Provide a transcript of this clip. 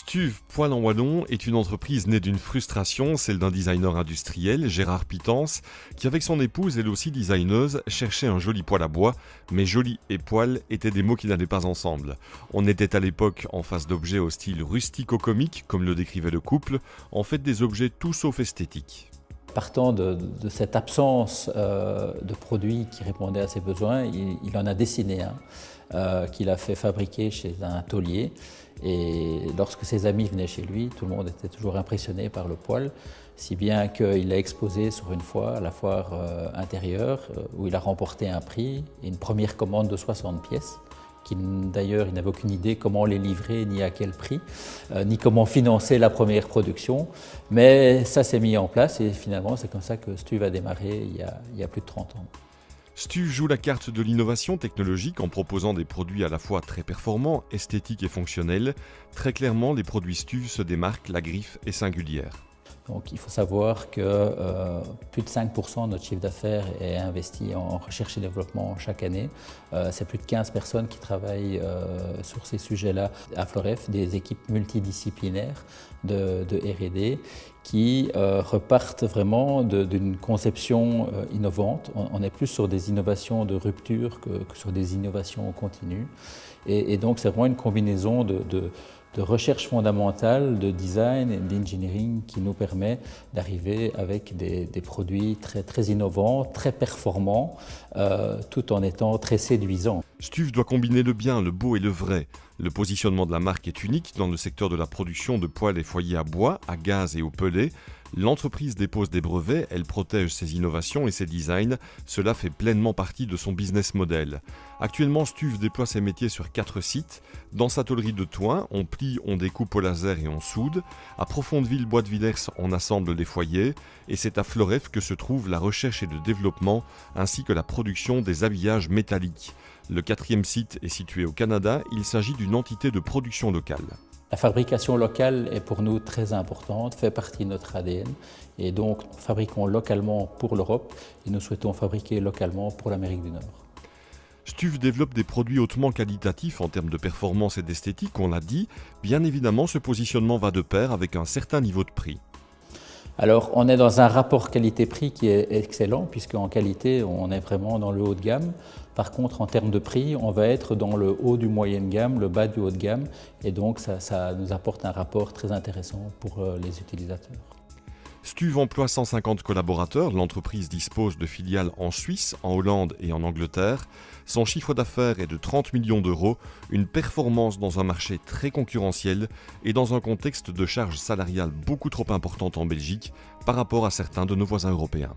Stuve Poêle en Wallon est une entreprise née d'une frustration, celle d'un designer industriel, Gérard Pitance, qui avec son épouse, elle aussi designeuse, cherchait un joli poêle à bois, mais joli et poêle étaient des mots qui n'allaient pas ensemble. On était à l'époque en face d'objets au style rustico-comique, comme le décrivait le couple, en fait des objets tout sauf esthétiques. Partant de cette absence de produits qui répondaient à ses besoins, il en a dessiné un qu'il a fait fabriquer chez un tôlier. Et lorsque ses amis venaient chez lui, tout le monde était toujours impressionné par le poêle, si bien qu'il l'a exposé sur une fois à la foire intérieure, où il a remporté un prix et une première commande de 60 pièces. D'ailleurs, il n'avait aucune idée comment les livrer, ni à quel prix, ni comment financer la première production. Mais ça s'est mis en place et finalement, c'est comme ça que Stuve a démarré il y a plus de 30 ans. Stuve joue la carte de l'innovation technologique en proposant des produits à la fois très performants, esthétiques et fonctionnels. Très clairement, les produits Stuve se démarquent, la griffe est singulière. Donc, il faut savoir que plus de 5% de notre chiffre d'affaires est investi en recherche et développement chaque année. C'est plus de 15 personnes qui travaillent sur ces sujets-là à Floref, des équipes multidisciplinaires de R&D qui repartent vraiment d'une conception innovante. On est plus sur des innovations de rupture que sur des innovations continues. Et donc, c'est vraiment une combinaison de recherche fondamentale, de design et d'engineering qui nous permet d'arriver avec des produits très innovants, très performants, tout en étant très séduisants. Stuve doit combiner le bien, le beau et le vrai. Le positionnement de la marque est unique dans le secteur de la production de poêles et foyers à bois, à gaz et au pellet. L'entreprise dépose des brevets, elle protège ses innovations et ses designs. Cela fait pleinement partie de son business model. Actuellement, Stuve déploie ses métiers sur 4 sites. Dans sa tôlerie de Thoin, on plie, on découpe au laser et on soude. À Profondeville, Bois de Villers, on assemble les foyers. Et c'est à Floref que se trouve la recherche et le développement, ainsi que la production des habillages métalliques. Le 4e site est situé au Canada, il s'agit d'une entité de production locale. La fabrication locale est pour nous très importante, fait partie de notre ADN et donc nous fabriquons localement pour l'Europe et nous souhaitons fabriquer localement pour l'Amérique du Nord. Stuve développe des produits hautement qualitatifs en termes de performance et d'esthétique, on l'a dit. Bien évidemment, ce positionnement va de pair avec un certain niveau de prix. Alors, on est dans un rapport qualité-prix qui est excellent, puisqu'en qualité, on est vraiment dans le haut de gamme. Par contre, en termes de prix, on va être dans le haut du moyenne gamme, le bas du haut de gamme, et donc ça nous apporte un rapport très intéressant pour les utilisateurs. Stuve emploie 150 collaborateurs, l'entreprise dispose de filiales en Suisse, en Hollande et en Angleterre. Son chiffre d'affaires est de 30 millions d'euros, une performance dans un marché très concurrentiel et dans un contexte de charges salariales beaucoup trop importantes en Belgique par rapport à certains de nos voisins européens.